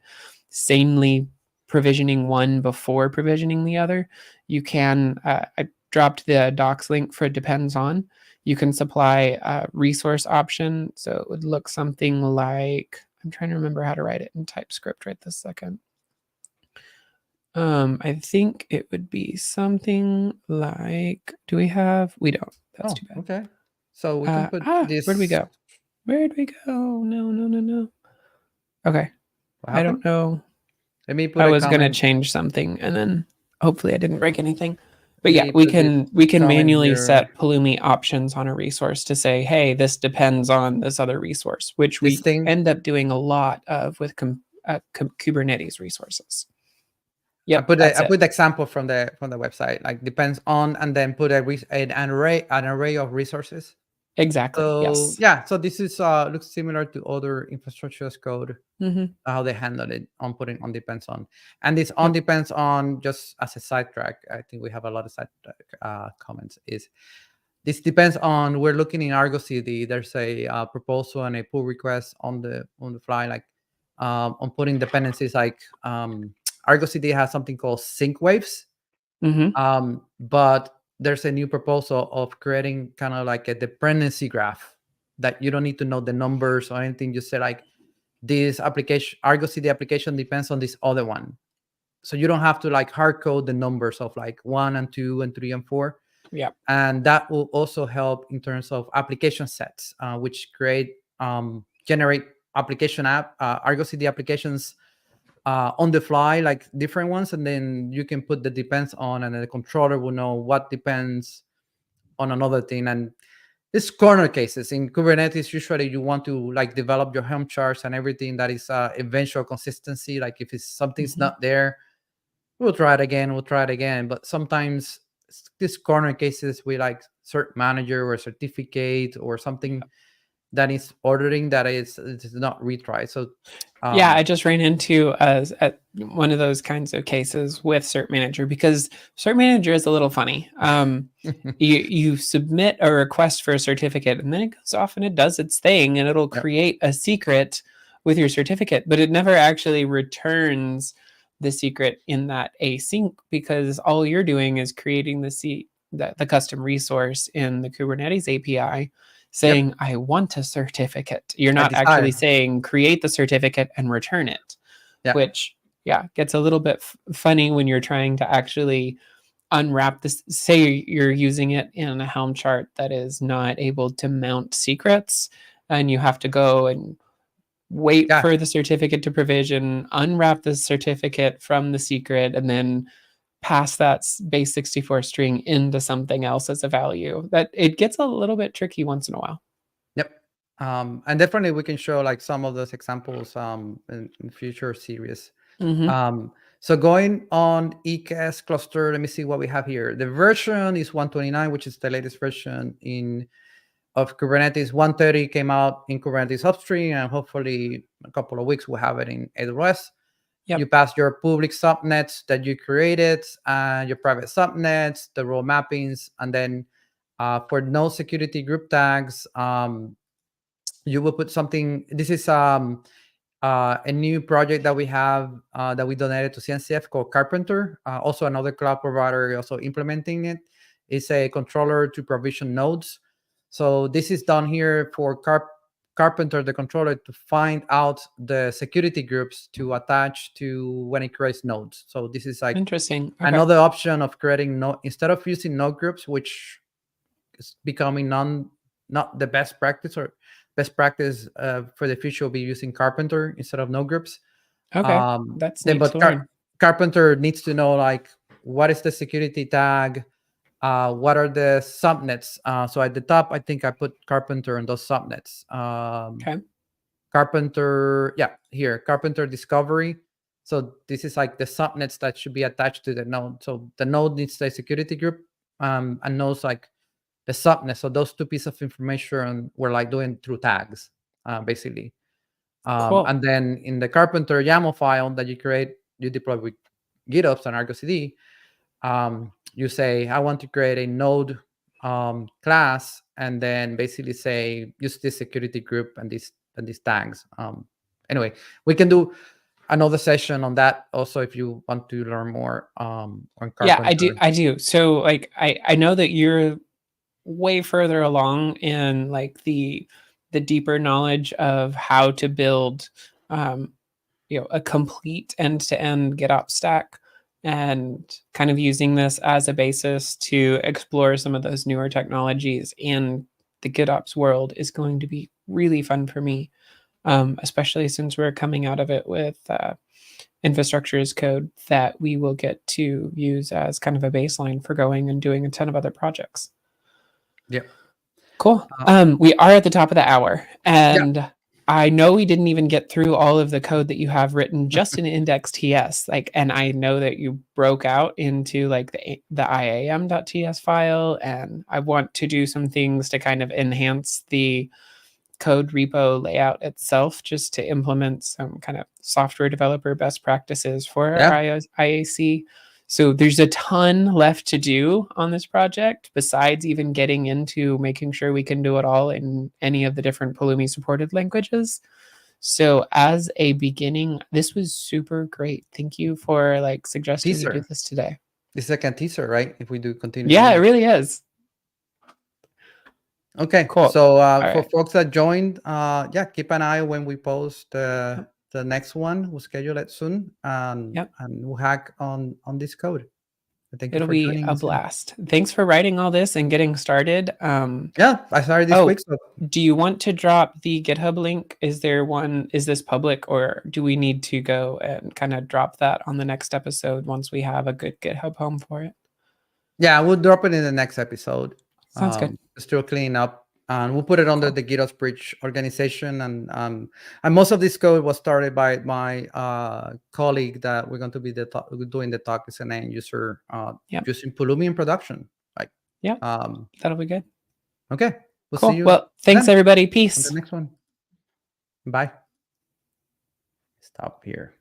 sanely provisioning one before provisioning the other, you can, I dropped the docs link for depends on. You can supply a resource option. So it would look something like, I'm trying to remember how to write it in TypeScript right this second. I think it would be something like, do we have? We don't. That's too bad. Okay. So we can put this. Where'd we go? Where'd we go? No. Okay. I don't know. Let me put I was going to change something, and then hopefully I didn't break anything. But yeah, we can manually set Pulumi options on a resource to say, hey, this depends on this other resource, which we end up doing a lot of with Kubernetes resources. Yeah, I put the example from the website, like depends on, and then put an array of resources. Exactly. So yes. yeah, so this is looks similar to other infrastructure as code, how they handle it on putting on depends on, and this on depends on, just as a sidetrack. I think we have a lot of sidetrack comments. Is this depends on, we're looking in ArgoCD. There's a proposal and a pull request on the fly, like on putting dependencies like ArgoCD has something called sync waves. But there's a new proposal of creating kind of like a dependency graph that you don't need to know the numbers or anything. You say like, this application, ArgoCD application, depends on this other one. So you don't have to like hard code the numbers of like 1 and 2 and 3 and 4. Yeah. And that will also help in terms of application sets, which generate application ArgoCD applications on the fly, like different ones. And then you can put the depends on, and then the controller will know what depends on another thing. And these corner cases in Kubernetes, usually you want to like develop your Helm charts and everything that is eventual consistency. Like if something's not there, we'll try it again. But sometimes these corner cases with like cert manager or certificate or something that is ordering that it's not retry. So yeah, I just ran into one of those kinds of cases with Cert Manager, because Cert Manager is a little funny. You submit a request for a certificate, and then it goes off and it does its thing, and it'll create a secret with your certificate, but it never actually returns the secret in that async, because all you're doing is creating the custom resource in the Kubernetes API saying, I want a certificate. You're not actually saying create the certificate and return it, which gets a little bit funny when you're trying to actually unwrap this. Say you're using it in a Helm chart that is not able to mount secrets, and you have to go and wait for the certificate to provision, unwrap the certificate from the secret, and then pass that base 64 string into something else as a value. That it gets a little bit tricky once in a while. Yep. And definitely we can show like some of those examples in future series. So going on EKS cluster, let me see what we have here. The version is 129, which is the latest version of Kubernetes. 130 came out in Kubernetes upstream, and hopefully a couple of weeks we'll have it in AWS. You pass your public subnets that you created, your private subnets, the role mappings, and then for no security group tags, you will put something. This is a new project that we have that we donated to CNCF called Carpenter. Also another cloud provider also implementing it. It's a controller to provision nodes. So this is done here for Carpenter, the controller, to find out the security groups to attach to when it creates nodes. So this is like interesting. Another option of creating instead of using node groups, which is becoming not the best practice, or best practice for the future will be using Carpenter instead of node groups. Okay, that's neat to learn. Carpenter needs to know like what is the security tag, what are the subnets. So at the top, I think I put Carpenter on those subnets. Carpenter, here, Carpenter discovery. So this is like the subnets that should be attached to the node. So the node needs a security group and knows like the subnet. So those two pieces of information we're like doing through tags, basically. Cool. And then in the Carpenter YAML file that you deploy with GitOps and ArgoCD, you say, I want to create a node class, and then basically say, use this security group and these tags. Anyway, we can do another session on that also if you want to learn more on Carpenter. Yeah, I do. So like I know that you're way further along in like the deeper knowledge of how to build a complete end-to-end GitOps stack, and kind of using this as a basis to explore some of those newer technologies in the GitOps world is going to be really fun for me, especially since we're coming out of it with infrastructure as code that we will get to use as kind of a baseline for going and doing a ton of other projects. Yeah. Cool. We are at the top of the hour, and I know we didn't even get through all of the code that you have written just in index.ts. And I know that you broke out into like the iam.ts file, and I want to do some things to kind of enhance the code repo layout itself, just to implement some kind of software developer best practices for IaC. So there's a ton left to do on this project, besides even getting into making sure we can do it all in any of the different Pulumi supported languages. So as a beginning, this was super great. Thank you for like suggesting we do Teaser. this today. It's like a teaser, right? If we do continue. Yeah, doing it really is. Okay, Cool. so for right. folks that joined, yeah, keep an eye when we post the next one. We'll schedule it soon, and we'll hack on this code. Thank you It'll for be joining a us. blast. Thanks for writing all this and getting started. Yeah, I started this week. So Do you want to drop the GitHub link? Is there one? Is this public, or do we need to go and kind of drop that on the next episode once we have a good GitHub home for it? yeah, we'll drop it in the next episode. Sounds good. Still cleaning up, and we'll put it under the GitOps Bridge organization. And most of this code was started by my colleague that we're going to be doing the talk as an end user using Pulumi in production. Like, that'll be good. Okay, we'll cool. see you. Well, thanks everybody. Peace. On the next one. Bye. Stop here.